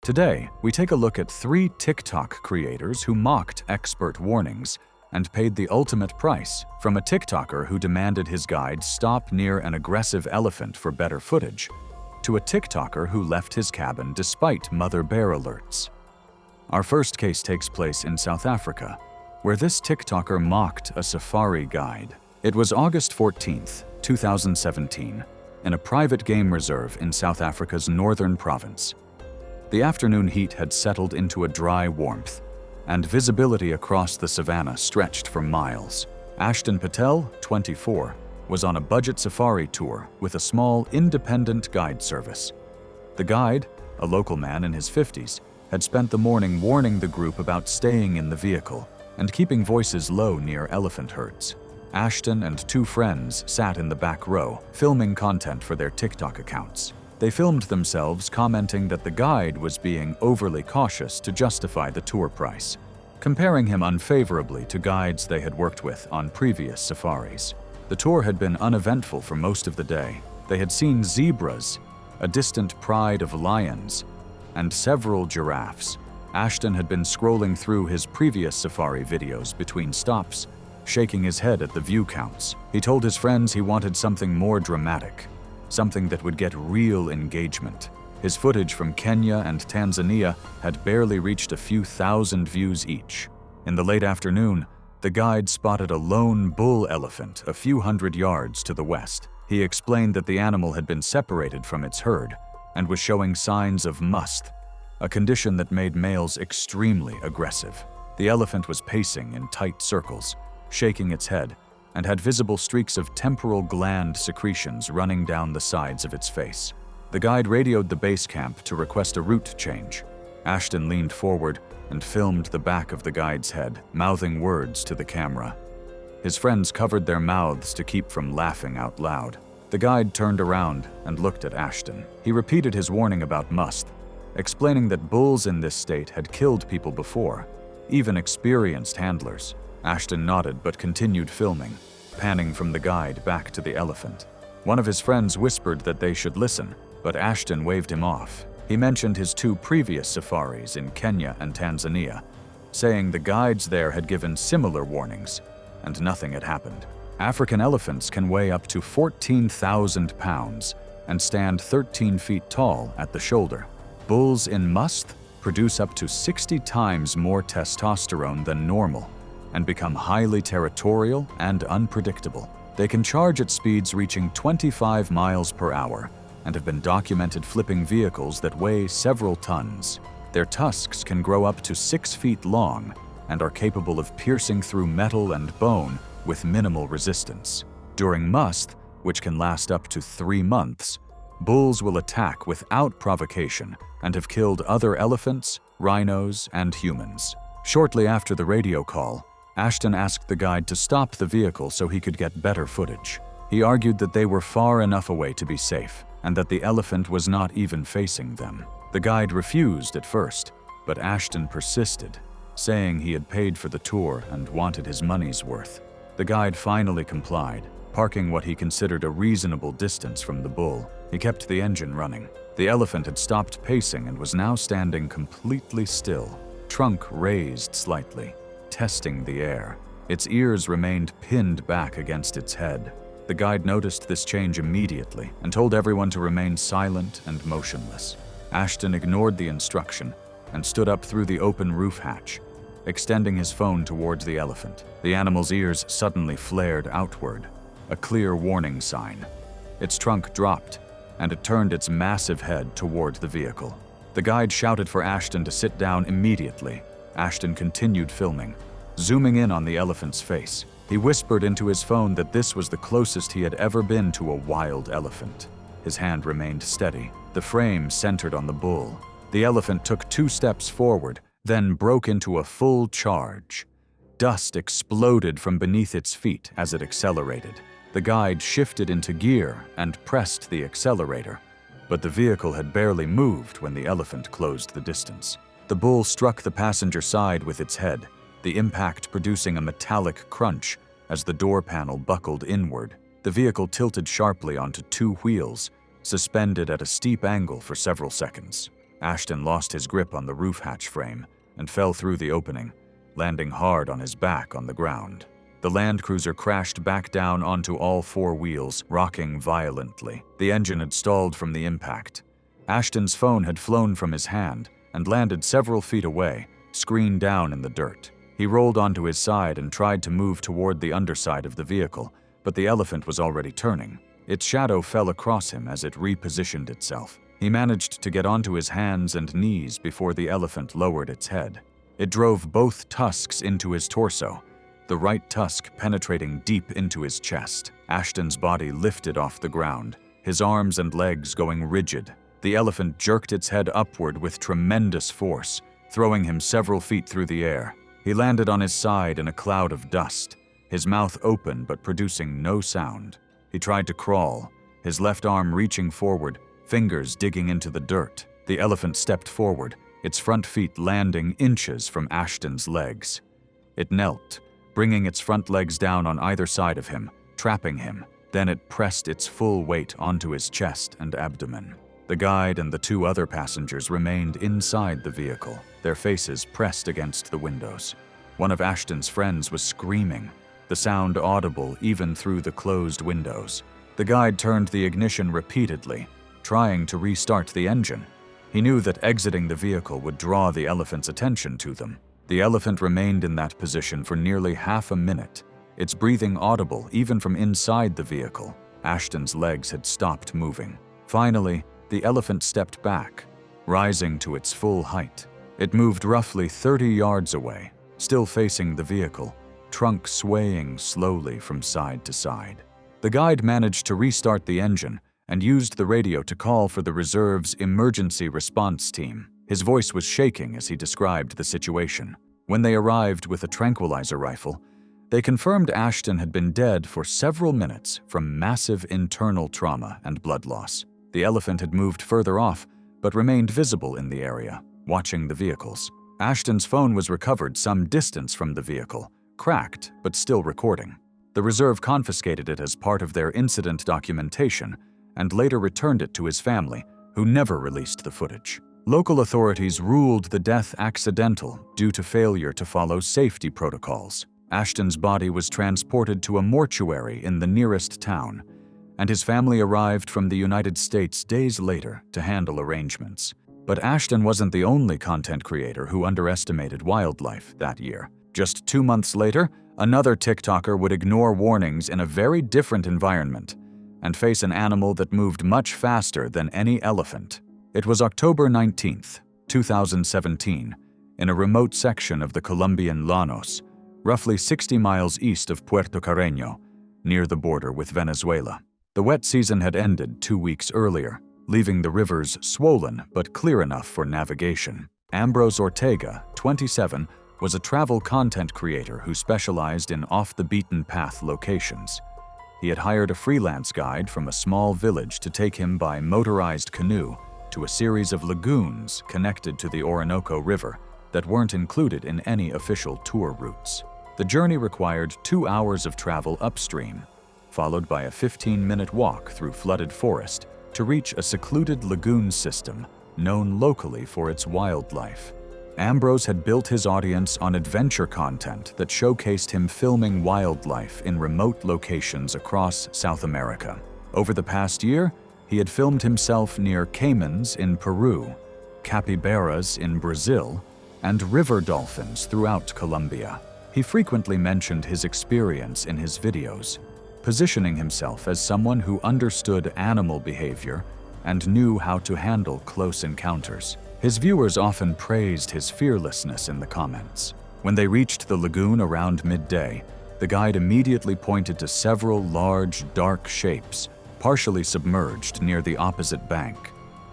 Today, we take a look at 3 TikTok creators who mocked expert warnings and paid the ultimate price, from a TikToker who demanded his guide stop near an aggressive elephant for better footage, to a TikToker who left his cabin despite mother bear alerts. Our first case takes place in South Africa, where this TikToker mocked a safari guide. It was August 14th, 2017, in a private game reserve in South Africa's northern province. The afternoon heat had settled into a dry warmth, and visibility across the savannah stretched for miles. Ashton Patel, 24, was on a budget safari tour with a small, independent guide service. The guide, a local man in his 50s, had spent the morning warning the group about staying in the vehicle and keeping voices low near elephant herds. Ashton and 2 friends sat in the back row, filming content for their TikTok accounts. They filmed themselves commenting that the guide was being overly cautious to justify the tour price, comparing him unfavorably to guides they had worked with on previous safaris. The tour had been uneventful for most of the day. They had seen zebras, a distant pride of lions, and several giraffes. Ashton had been scrolling through his previous safari videos between stops, shaking his head at the view counts. He told his friends he wanted something more dramatic, something that would get real engagement. His footage from Kenya and Tanzania had barely reached a few thousand views each. In the late afternoon, the guide spotted a lone bull elephant a few hundred yards to the west. He explained that the animal had been separated from its herd and was showing signs of must, a condition that made males extremely aggressive. The elephant was pacing in tight circles, shaking its head, and had visible streaks of temporal gland secretions running down the sides of its face. The guide radioed the base camp to request a route change. Ashton leaned forward and filmed the back of the guide's head, mouthing words to the camera. His friends covered their mouths to keep from laughing out loud. The guide turned around and looked at Ashton. He repeated his warning about must, explaining that bulls in this state had killed people before, even experienced handlers. Ashton nodded but continued filming, panning from the guide back to the elephant. One of his friends whispered that they should listen, but Ashton waved him off. He mentioned his 2 previous safaris in Kenya and Tanzania, saying the guides there had given similar warnings, and nothing had happened. African elephants can weigh up to 14,000 pounds and stand 13 feet tall at the shoulder. Bulls in must produce up to 60 times more testosterone than normal and become highly territorial and unpredictable. They can charge at speeds reaching 25 miles per hour and have been documented flipping vehicles that weigh several tons. Their tusks can grow up to 6 feet long and are capable of piercing through metal and bone with minimal resistance. During must, which can last up to 3 months, bulls will attack without provocation and have killed other elephants, rhinos, and humans. Shortly after the radio call, Ashton asked the guide to stop the vehicle so he could get better footage. He argued that they were far enough away to be safe, and that the elephant was not even facing them. The guide refused at first, but Ashton persisted, saying he had paid for the tour and wanted his money's worth. The guide finally complied, parking what he considered a reasonable distance from the bull. He kept the engine running. The elephant had stopped pacing and was now standing completely still, trunk raised slightly, testing the air. Its ears remained pinned back against its head. The guide noticed this change immediately and told everyone to remain silent and motionless. Ashton ignored the instruction and stood up through the open roof hatch, extending his phone towards the elephant. The animal's ears suddenly flared outward, a clear warning sign. Its trunk dropped, and it turned its massive head toward the vehicle. The guide shouted for Ashton to sit down immediately. Ashton continued filming, zooming in on the elephant's face. He whispered into his phone that this was the closest he had ever been to a wild elephant. His hand remained steady, the frame centered on the bull. The elephant took 2 steps forward, then broke into a full charge. Dust exploded from beneath its feet as it accelerated. The guide shifted into gear and pressed the accelerator, but the vehicle had barely moved when the elephant closed the distance. The bull struck the passenger side with its head, the impact producing a metallic crunch as the door panel buckled inward. The vehicle tilted sharply onto 2 wheels, suspended at a steep angle for several seconds. Ashton lost his grip on the roof hatch frame and fell through the opening, landing hard on his back on the ground. The Land Cruiser crashed back down onto all four wheels, rocking violently. The engine had stalled from the impact. Ashton's phone had flown from his hand and landed several feet away, screened down in the dirt. He rolled onto his side and tried to move toward the underside of the vehicle, but the elephant was already turning. Its shadow fell across him as it repositioned itself. He managed to get onto his hands and knees before the elephant lowered its head. It drove both tusks into his torso, the right tusk penetrating deep into his chest. Ashton's body lifted off the ground, his arms and legs going rigid. The elephant jerked its head upward with tremendous force, throwing him several feet through the air. He landed on his side in a cloud of dust, his mouth open but producing no sound. He tried to crawl, his left arm reaching forward, fingers digging into the dirt. The elephant stepped forward, its front feet landing inches from Ashton's legs. It knelt, bringing its front legs down on either side of him, trapping him. Then it pressed its full weight onto his chest and abdomen. The guide and the two other passengers remained inside the vehicle, their faces pressed against the windows. One of Ashton's friends was screaming, the sound audible even through the closed windows. The guide turned the ignition repeatedly, trying to restart the engine. He knew that exiting the vehicle would draw the elephant's attention to them. The elephant remained in that position for nearly half a minute, its breathing audible even from inside the vehicle. Ashton's legs had stopped moving. Finally, the elephant stepped back, rising to its full height. It moved roughly 30 yards away, still facing the vehicle, trunk swaying slowly from side to side. The guide managed to restart the engine and used the radio to call for the reserve's emergency response team. His voice was shaking as he described the situation. When they arrived with a tranquilizer rifle, they confirmed Ashton had been dead for several minutes from massive internal trauma and blood loss. The elephant had moved further off, but remained visible in the area, watching the vehicles. Ashton's phone was recovered some distance from the vehicle, cracked but still recording. The reserve confiscated it as part of their incident documentation and later returned it to his family, who never released the footage. Local authorities ruled the death accidental due to failure to follow safety protocols. Ashton's body was transported to a mortuary in the nearest town, and his family arrived from the United States days later to handle arrangements. But Ashton wasn't the only content creator who underestimated wildlife that year. Just 2 months later, another TikToker would ignore warnings in a very different environment and face an animal that moved much faster than any elephant. It was October 19th, 2017, in a remote section of the Colombian Llanos, roughly 60 miles east of Puerto Carreño, near the border with Venezuela. The wet season had ended 2 weeks earlier, leaving the rivers swollen but clear enough for navigation. Ambrose Ortega, 27, was a travel content creator who specialized in off-the-beaten-path locations. He had hired a freelance guide from a small village to take him by motorized canoe to a series of lagoons connected to the Orinoco River that weren't included in any official tour routes. The journey required 2 hours of travel upstream, followed by a 15-minute walk through flooded forest to reach a secluded lagoon system known locally for its wildlife. Ambrose had built his audience on adventure content that showcased him filming wildlife in remote locations across South America. Over the past year, he had filmed himself near caimans in Peru, capybaras in Brazil, and river dolphins throughout Colombia. He frequently mentioned his experience in his videos, positioning himself as someone who understood animal behavior and knew how to handle close encounters. His viewers often praised his fearlessness in the comments. When they reached the lagoon around midday, the guide immediately pointed to several large, dark shapes, partially submerged near the opposite bank,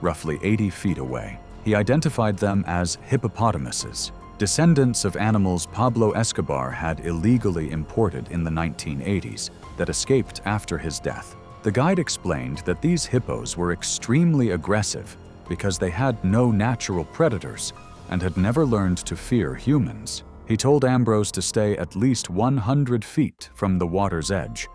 roughly 80 feet away. He identified them as hippopotamuses, descendants of animals Pablo Escobar had illegally imported in the 1980s that escaped after his death. The guide explained that these hippos were extremely aggressive because they had no natural predators and had never learned to fear humans. He told Ambrose to stay at least 100 feet from the water's edge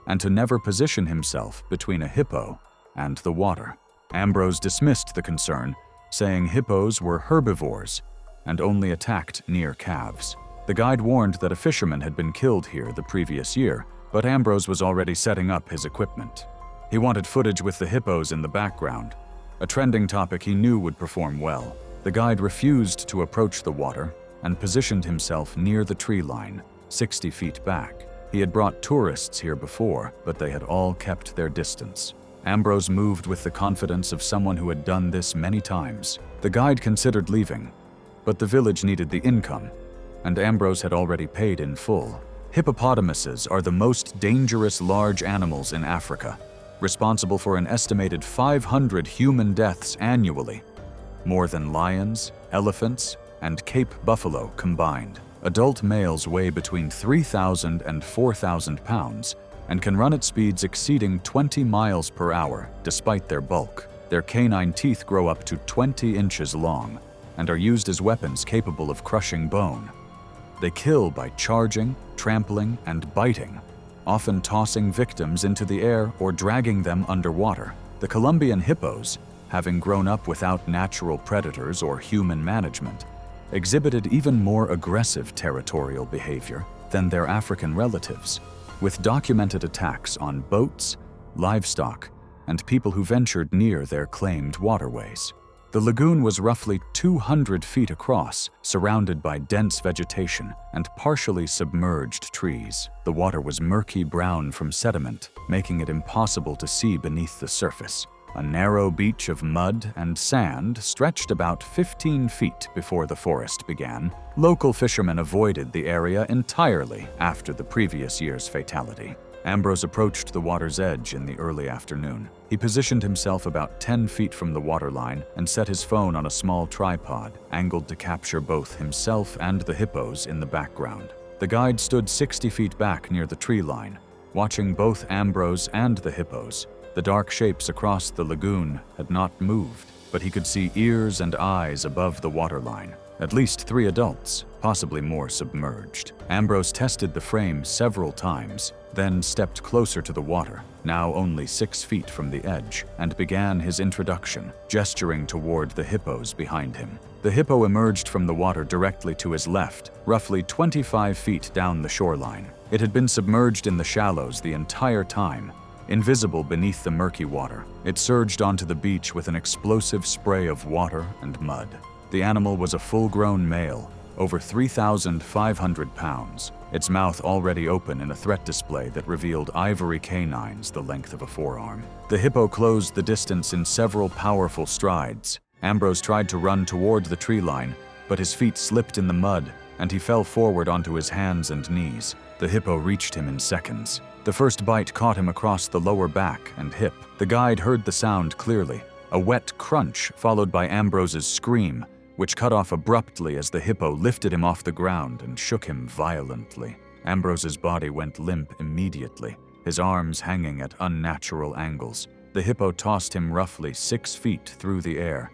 and to never position himself between a hippo and the water. Ambrose dismissed the concern, saying hippos were herbivores and only attacked near calves. The guide warned that a fisherman had been killed here the previous year, but Ambrose was already setting up his equipment. He wanted footage with the hippos in the background, a trending topic he knew would perform well. The guide refused to approach the water and positioned himself near the tree line, 60 feet back. He had brought tourists here before, but they had all kept their distance. Ambrose moved with the confidence of someone who had done this many times. The guide considered leaving, but the village needed the income, and Ambrose had already paid in full. Hippopotamuses are the most dangerous large animals in Africa, responsible for an estimated 500 human deaths annually, more than lions, elephants, and Cape buffalo combined. Adult males weigh between 3,000 and 4,000 pounds and can run at speeds exceeding 20 miles per hour despite their bulk. Their canine teeth grow up to 20 inches long and are used as weapons capable of crushing bone. They kill by charging, trampling, and biting, often tossing victims into the air or dragging them underwater. The Colombian hippos, having grown up without natural predators or human management, exhibited even more aggressive territorial behavior than their African relatives, with documented attacks on boats, livestock, and people who ventured near their claimed waterways. The lagoon was roughly 200 feet across, surrounded by dense vegetation and partially submerged trees. The water was murky brown from sediment, making it impossible to see beneath the surface. A narrow beach of mud and sand stretched about 15 feet before the forest began. Local fishermen avoided the area entirely after the previous year's fatality. Ambrose approached the water's edge in the early afternoon. He positioned himself about 10 feet from the waterline and set his phone on a small tripod, angled to capture both himself and the hippos in the background. The guide stood 60 feet back near the tree line, watching both Ambrose and the hippos. The dark shapes across the lagoon had not moved, but he could see ears and eyes above the waterline. At least 3 adults, possibly more submerged. Ambrose tested the frame several times, then stepped closer to the water, now only 6 feet from the edge, and began his introduction, gesturing toward the hippos behind him. The hippo emerged from the water directly to his left, roughly 25 feet down the shoreline. It had been submerged in the shallows the entire time, invisible beneath the murky water. It surged onto the beach with an explosive spray of water and mud. The animal was a full-grown male, over 3,500 pounds, its mouth already open in a threat display that revealed ivory canines the length of a forearm. The hippo closed the distance in several powerful strides. Ambrose tried to run toward the tree line, but his feet slipped in the mud, and he fell forward onto his hands and knees. The hippo reached him in seconds. The first bite caught him across the lower back and hip. The guide heard the sound clearly, a wet crunch followed by Ambrose's scream, which cut off abruptly as the hippo lifted him off the ground and shook him violently. Ambrose's body went limp immediately, his arms hanging at unnatural angles. The hippo tossed him roughly 6 feet through the air.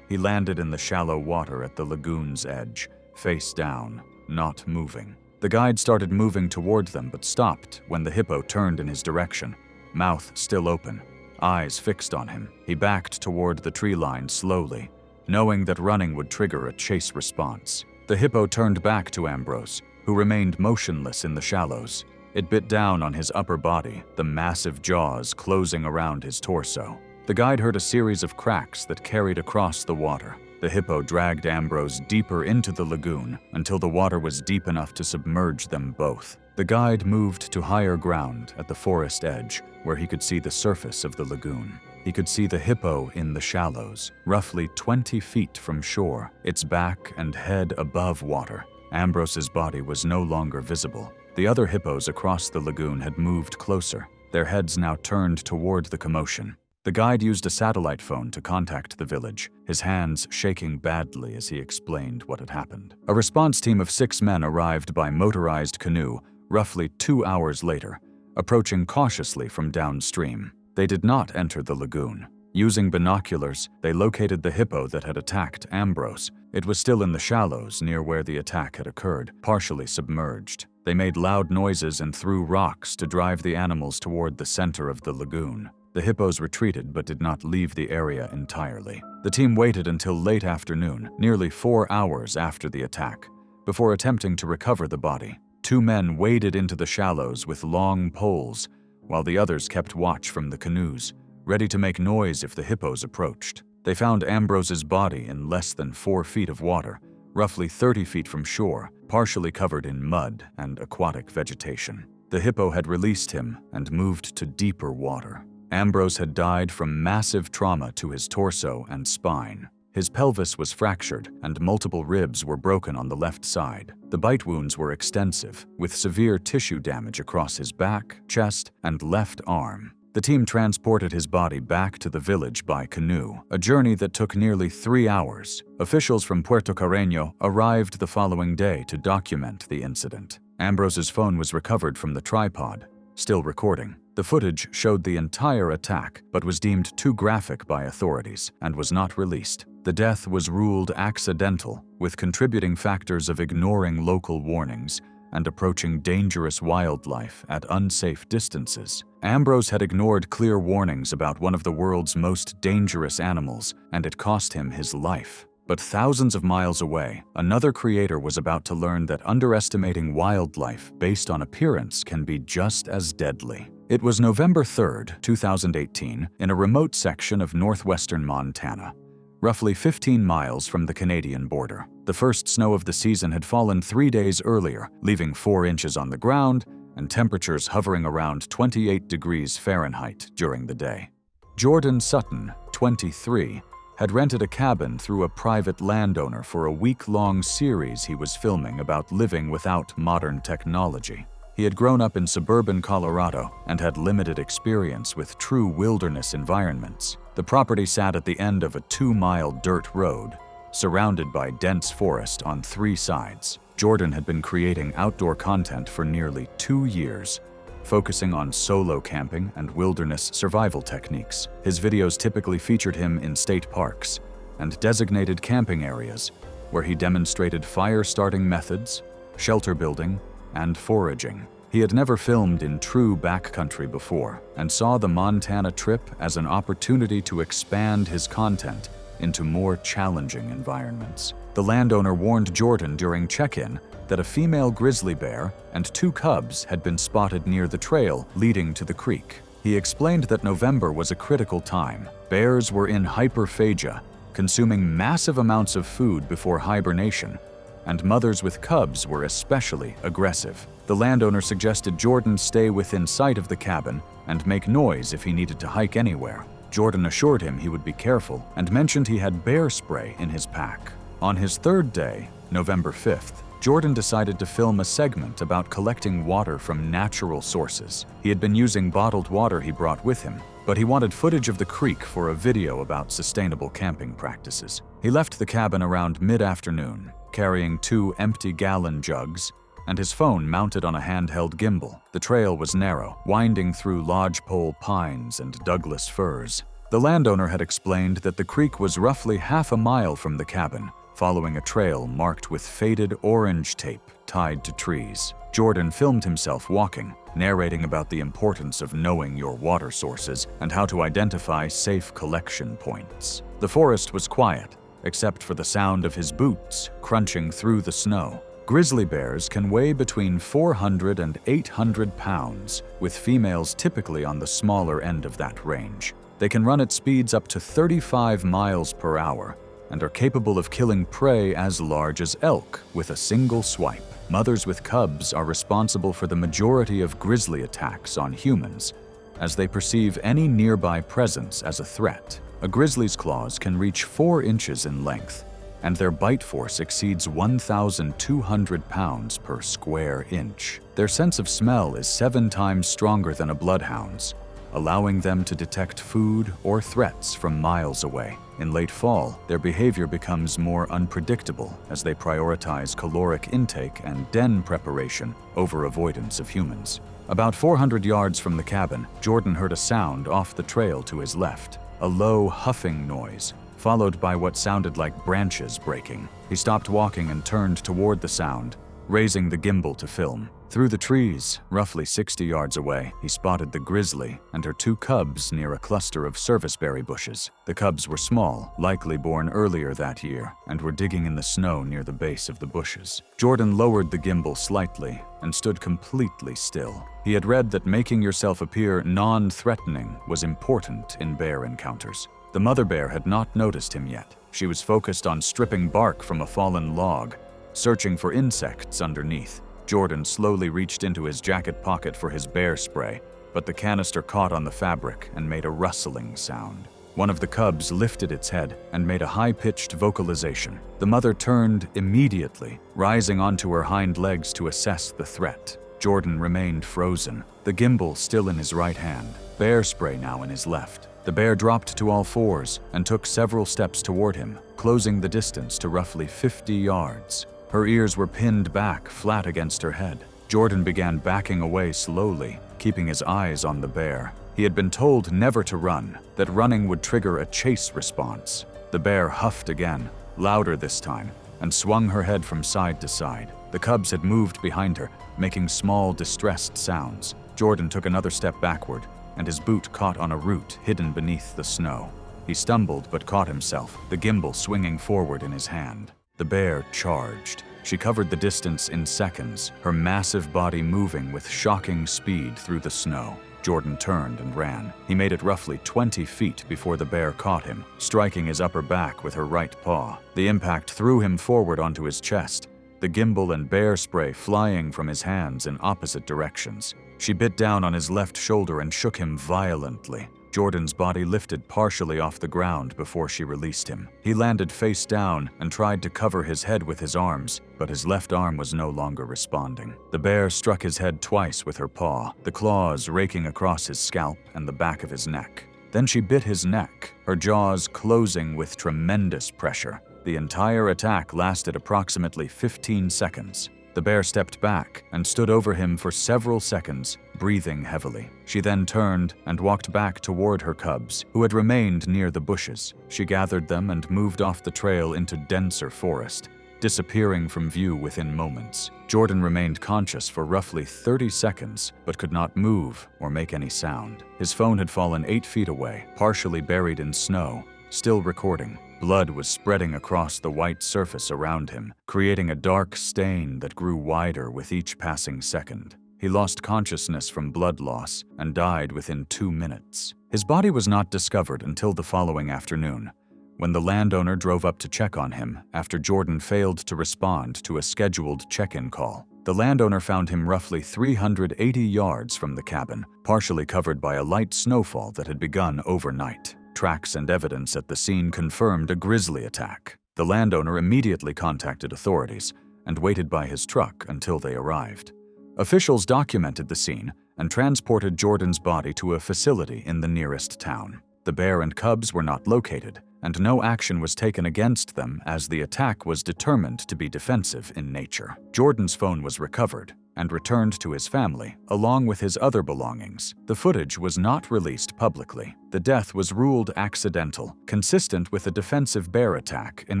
He landed in the shallow water at the lagoon's edge, face down, not moving. The guide started moving toward them but stopped when the hippo turned in his direction, mouth still open, eyes fixed on him. He backed toward the tree line slowly, knowing that running would trigger a chase response. The hippo turned back to Ambrose, who remained motionless in the shallows. It bit down on his upper body, the massive jaws closing around his torso. The guide heard a series of cracks that carried across the water. The hippo dragged Ambrose deeper into the lagoon until the water was deep enough to submerge them both. The guide moved to higher ground at the forest edge, where he could see the surface of the lagoon. He could see the hippo in the shallows, roughly 20 feet from shore, its back and head above water. Ambrose's body was no longer visible. The other hippos across the lagoon had moved closer, their heads now turned toward the commotion. The guide used a satellite phone to contact the village, his hands shaking badly as he explained what had happened. A response team of 6 men arrived by motorized canoe roughly 2 hours later, approaching cautiously from downstream. They did not enter the lagoon. Using binoculars, they located the hippo that had attacked Ambrose. It was still in the shallows near where the attack had occurred, partially submerged. They made loud noises and threw rocks to drive the animals toward the center of the lagoon. The hippos retreated but did not leave the area entirely. The team waited until late afternoon, nearly 4 hours after the attack, before attempting to recover the body. 2 men waded into the shallows with long poles, while the others kept watch from the canoes, ready to make noise if the hippos approached. They found Ambrose's body in less than 4 feet of water, roughly 30 feet from shore, partially covered in mud and aquatic vegetation. The hippo had released him and moved to deeper water. Ambrose had died from massive trauma to his torso and spine. His pelvis was fractured and multiple ribs were broken on the left side. The bite wounds were extensive, with severe tissue damage across his back, chest, and left arm. The team transported his body back to the village by canoe, a journey that took nearly 3 hours. Officials from Puerto Carreño arrived the following day to document the incident. Ambrose's phone was recovered from the tripod, still recording. The footage showed the entire attack, but was deemed too graphic by authorities and was not released. The death was ruled accidental, with contributing factors of ignoring local warnings and approaching dangerous wildlife at unsafe distances. Ambrose had ignored clear warnings about one of the world's most dangerous animals, and it cost him his life. But thousands of miles away, another creator was about to learn that underestimating wildlife based on appearance can be just as deadly. It was November 3rd, 2018, in a remote section of northwestern Montana, roughly 15 miles from the Canadian border. The first snow of the season had fallen 3 days earlier, leaving 4 inches on the ground and temperatures hovering around 28 degrees Fahrenheit during the day. Jordan Sutton, 23, had rented a cabin through a private landowner for a week-long series he was filming about living without modern technology. He had grown up in suburban Colorado and had limited experience with true wilderness environments. The property sat at the end of a 2-mile dirt road, surrounded by dense forest on 3 sides. Jordan had been creating outdoor content for nearly 2 years, focusing on solo camping and wilderness survival techniques. His videos typically featured him in state parks and designated camping areas, where he demonstrated fire-starting methods, shelter building, and foraging. He had never filmed in true backcountry before and saw the Montana trip as an opportunity to expand his content into more challenging environments. The landowner warned Jordan during check-in that a female grizzly bear and 2 cubs had been spotted near the trail leading to the creek. He explained that November was a critical time. Bears were in hyperphagia, consuming massive amounts of food before hibernation, and mothers with cubs were especially aggressive. The landowner suggested Jordan stay within sight of the cabin and make noise if he needed to hike anywhere. Jordan assured him he would be careful and mentioned he had bear spray in his pack. On his 3rd day, November 5th, Jordan decided to film a segment about collecting water from natural sources. He had been using bottled water he brought with him, but he wanted footage of the creek for a video about sustainable camping practices. He left the cabin around mid-afternoon, carrying 2 empty gallon jugs and his phone mounted on a handheld gimbal. The trail was narrow, winding through lodgepole pines and Douglas firs. The landowner had explained that the creek was roughly half a mile from the cabin, following a trail marked with faded orange tape tied to trees. Jordan filmed himself walking, narrating about the importance of knowing your water sources and how to identify safe collection points. The forest was quiet, except for the sound of his boots crunching through the snow. Grizzly bears can weigh between 400 and 800 pounds, with females typically on the smaller end of that range. They can run at speeds up to 35 miles per hour and are capable of killing prey as large as elk with a single swipe. Mothers with cubs are responsible for the majority of grizzly attacks on humans, as they perceive any nearby presence as a threat. A grizzly's claws can reach 4 inches in length, and their bite force exceeds 1,200 pounds per square inch. Their sense of smell is 7 times stronger than a bloodhound's, allowing them to detect food or threats from miles away. In late fall, their behavior becomes more unpredictable as they prioritize caloric intake and den preparation over avoidance of humans. About 400 yards from the cabin, Jordan heard a sound off the trail to his left, a low huffing noise, followed by what sounded like branches breaking. He stopped walking and turned toward the sound, raising the gimbal to film. Through the trees, roughly 60 yards away, he spotted the grizzly and her 2 cubs near a cluster of serviceberry bushes. The cubs were small, likely born earlier that year, and were digging in the snow near the base of the bushes. Jordan lowered the gimbal slightly and stood completely still. He had read that making yourself appear non-threatening was important in bear encounters. The mother bear had not noticed him yet. She was focused on stripping bark from a fallen log, searching for insects underneath. Jordan slowly reached into his jacket pocket for his bear spray, but the canister caught on the fabric and made a rustling sound. One of the cubs lifted its head and made a high-pitched vocalization. The mother turned immediately, rising onto her hind legs to assess the threat. Jordan remained frozen, the gimbal still in his right hand, bear spray now in his left. The bear dropped to all fours and took several steps toward him, closing the distance to roughly 50 yards. Her ears were pinned back, flat against her head. Jordan began backing away slowly, keeping his eyes on the bear. He had been told never to run, that running would trigger a chase response. The bear huffed again, louder this time, and swung her head from side to side. The cubs had moved behind her, making small, distressed sounds. Jordan took another step backward, and his boot caught on a root hidden beneath the snow. He stumbled but caught himself, the gimbal swinging forward in his hand. The bear charged. She covered the distance in seconds, her massive body moving with shocking speed through the snow. Jordan turned and ran. He made it roughly 20 feet before the bear caught him, striking his upper back with her right paw. The impact threw him forward onto his chest, the gimbal and bear spray flying from his hands in opposite directions. She bit down on his left shoulder and shook him violently. Jordan's body lifted partially off the ground before she released him. He landed face down and tried to cover his head with his arms, but his left arm was no longer responding. The bear struck his head twice with her paw, the claws raking across his scalp and the back of his neck. Then she bit his neck, her jaws closing with tremendous pressure. The entire attack lasted approximately 15 seconds. The bear stepped back and stood over him for several seconds, breathing heavily. She then turned and walked back toward her cubs, who had remained near the bushes. She gathered them and moved off the trail into denser forest, disappearing from view within moments. Jordan remained conscious for roughly 30 seconds, but could not move or make any sound. His phone had fallen 8 feet away, partially buried in snow, still recording. Blood was spreading across the white surface around him, creating a dark stain that grew wider with each passing second. He lost consciousness from blood loss and died within 2 minutes. His body was not discovered until the following afternoon, when the landowner drove up to check on him after Jordan failed to respond to a scheduled check-in call. The landowner found him roughly 380 yards from the cabin, partially covered by a light snowfall that had begun overnight. Tracks and evidence at the scene confirmed a grizzly attack. The landowner immediately contacted authorities and waited by his truck until they arrived. Officials documented the scene and transported Jordan's body to a facility in the nearest town. The bear and cubs were not located, and no action was taken against them as the attack was determined to be defensive in nature. Jordan's phone was recovered and returned to his family, along with his other belongings. The footage was not released publicly. The death was ruled accidental, consistent with a defensive bear attack in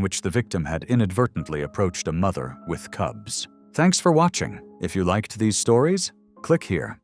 which the victim had inadvertently approached a mother with cubs. Thanks for watching. If you liked these stories, click here.